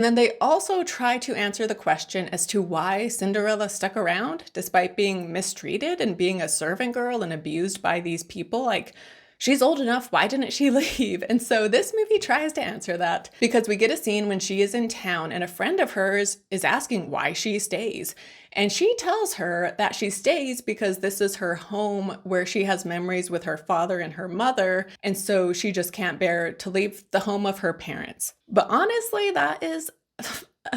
And then they also try to answer the question as to why Cinderella stuck around despite being mistreated and being a servant girl and abused by these people. Like, she's old enough, why didn't she leave? And so this movie tries to answer that because we get a scene when she is in town and a friend of hers is asking why she stays. And she tells her that she stays because this is her home where she has memories with her father and her mother. And so she just can't bear to leave the home of her parents. But honestly, that is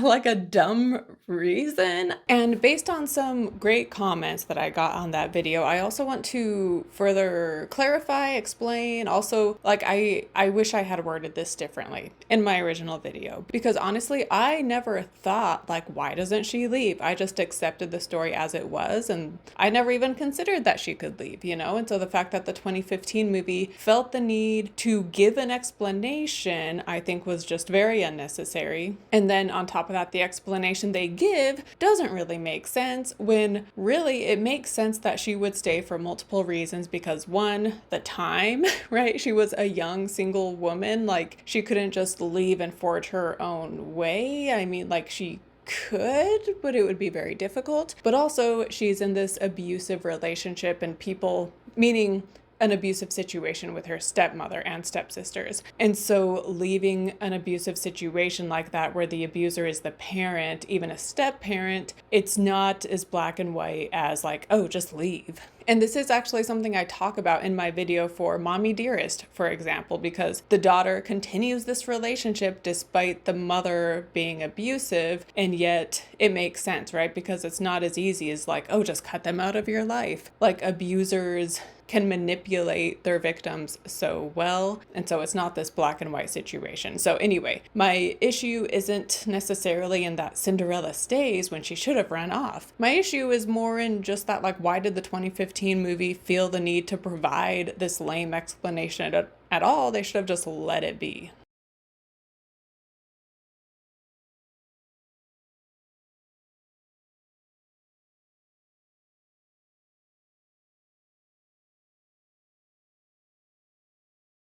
like a dumb reason. And based on some great comments that I got on that video, I also want to further clarify, explain. Also, like I wish I had worded this differently in my original video, because honestly, I never thought like, why doesn't she leave? I just accepted the story as it was, and I never even considered that she could leave, you know? And so the fact that the 2015 movie felt the need to give an explanation, I think was just very unnecessary. And then on top of that, the explanation they give doesn't really make sense, when really it makes sense that she would stay for multiple reasons. Because one, the time, right? She was a young single woman. Like, she couldn't just leave and forge her own way. I mean, like, she could, but it would be very difficult. But also, she's in this abusive relationship, and people, meaning an abusive situation with her stepmother and stepsisters. And so leaving an abusive situation like that, where the abuser is the parent, even a step parent, it's not as black and white as like, oh, just leave. And this is actually something I talk about in my video for Mommy Dearest, for example, because the daughter continues this relationship despite the mother being abusive, and yet it makes sense, right? Because it's not as easy as like, oh, just cut them out of your life. Like, abusers can manipulate their victims so well, and so it's not this black and white situation. So anyway, my issue isn't necessarily in that Cinderella stays when she should have run off. My issue is more in just that, like, why did the 2015 movie feel the need to provide this lame explanation at all? They should have just let it be.